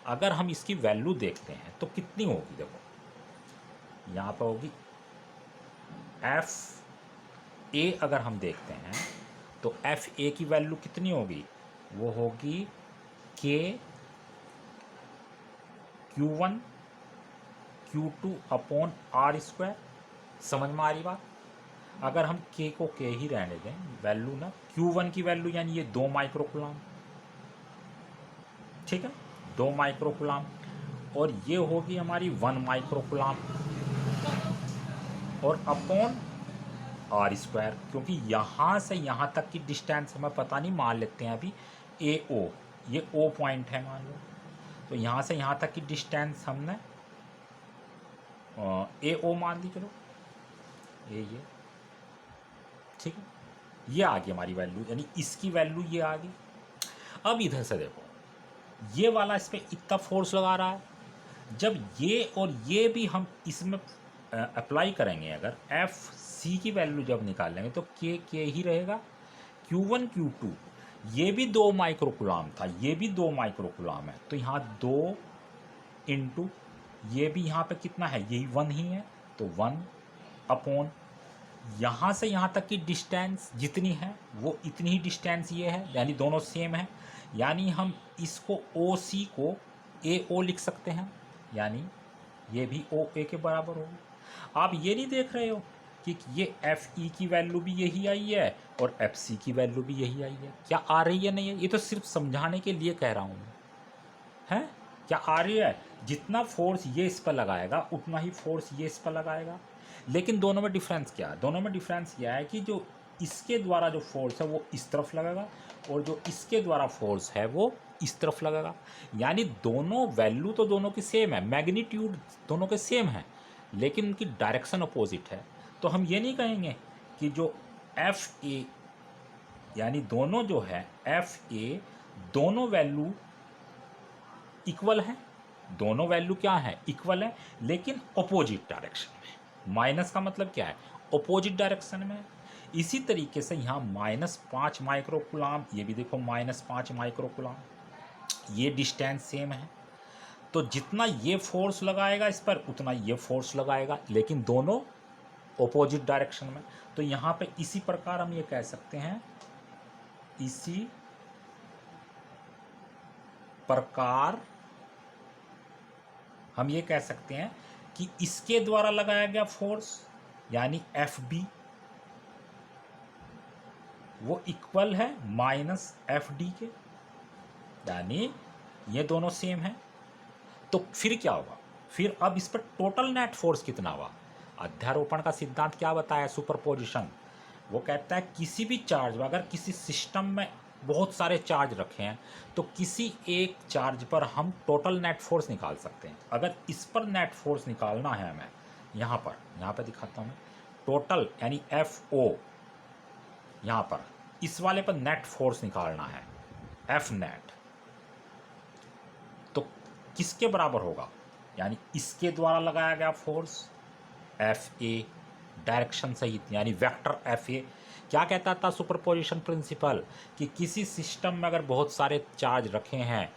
अगर हम इसकी वैल्यू देखते हैं तो कितनी होगी, देखो यहाँ पर होगी एफ ए। अगर हम देखते हैं तो एफ ए की वैल्यू कितनी होगी, वो होगी के Q1 Q2 upon R square. समझ में आ रही बात। अगर हम के को के ही रहने दें वैल्यू ना, Q1 की वैल्यू यानी ये 2 माइक्रोकुलाम, ठीक है 2 माइक्रोकुलाम, और ये होगी हमारी 1 माइक्रोकुलाम, और अपॉन आर स्क्वायर, क्योंकि यहाँ से यहाँ तक की डिस्टेंस हमें पता नहीं, मान लेते हैं अभी ए ओ, ये ओ पॉइंट है मान लो, तो यहाँ से यहाँ तक की डिस्टेंस हमने ए ओ मान ली, चलो ये ठीक है, ये आ गई हमारी वैल्यू, यानी इसकी वैल्यू ये आ गई। अब इधर से देखो ये वाला इस पर इतना फोर्स लगा रहा है, जब ये और ये भी हम इसमें अप्लाई करेंगे, अगर एफ सी की वैल्यू जब निकालेंगे तो के ही रहेगा। Q1 Q2 ये भी 2 माइक्रोकुलाम था, ये भी 2 माइक्रोकुलाम है, तो यहाँ 2 इंटू ये भी यहाँ पे कितना है, यही 1 ही है, तो 1 अपॉन यहाँ से यहाँ तक की डिस्टेंस जितनी है वो इतनी ही डिस्टेंस ये है, यानी दोनों सेम है, यानी हम इसको ओ सी को ए ओ लिख सकते हैं, यानी ये भी ओ ए के बराबर होगी। आप ये नहीं देख रहे हो कि ये एफ ई की वैल्यू भी यही आई है और एफ सी की वैल्यू भी यही आई है, क्या आ रही है नहीं है, ये तो सिर्फ समझाने के लिए कह रहा हूँ मैं, है क्या आ रही है। जितना फोर्स ये इस पर लगाएगा उतना ही फोर्स ये इस पर लगाएगा, लेकिन दोनों में डिफरेंस क्या है, दोनों में डिफरेंस क्या है कि जो इसके द्वारा जो फोर्स है वो इस तरफ लगेगा और जो इसके द्वारा फोर्स है वो इस तरफ लगेगा, यानी दोनों वैल्यू तो दोनों की सेम है, मैग्नीट्यूड दोनों के सेम है, लेकिन उनकी डायरेक्शन अपोजिट है। तो हम ये नहीं कहेंगे कि जो एफ ए यानी दोनों जो है एफ ए दोनों वैल्यू इक्वल है, दोनों वैल्यू क्या है इक्वल है, लेकिन अपोजिट डायरेक्शन में। माइनस का मतलब क्या है, अपोजिट डायरेक्शन में। इसी तरीके से यहाँ -5 माइक्रोकुलाम, ये भी देखो -5 माइक्रोकुलाम, ये डिस्टेंस सेम है, तो जितना ये फोर्स लगाएगा इस पर उतना ये फोर्स लगाएगा, लेकिन दोनों अपोजिट डायरेक्शन में। तो यहाँ पे इसी प्रकार हम ये कह सकते हैं, इसी प्रकार हम ये कह सकते हैं कि इसके द्वारा लगाया गया फोर्स यानी एफ बी वो इक्वल है -एफ डी के, यानी ये दोनों सेम है, तो फिर क्या होगा? फिर अब इस पर टोटल नेट फोर्स कितना हुआ? अध्यारोपण का सिद्धांत क्या बताया? सुपरपोजिशन। वो कहता है किसी भी चार्ज में, अगर किसी सिस्टम में बहुत सारे चार्ज रखे हैं तो किसी एक चार्ज पर हम टोटल नेट फोर्स निकाल सकते हैं। अगर इस पर नेट फोर्स निकालना है हमें, यहाँ पर दिखाता हूँ, टोटल यानी FO, यहाँ पर इस वाले पर नेट फोर्स निकालना है, F नेट, तो किसके बराबर होगा? यानी इसके द्वारा लगाया गया फोर्स FA, डायरेक्शन सहित, यानी वेक्टर FA। क्या कहता था सुपरपोजिशन प्रिंसिपल? कि किसी सिस्टम में अगर बहुत सारे चार्ज रखे हैं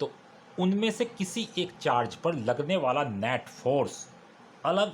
तो उनमें से किसी एक चार्ज पर लगने वाला नेट फोर्स अलग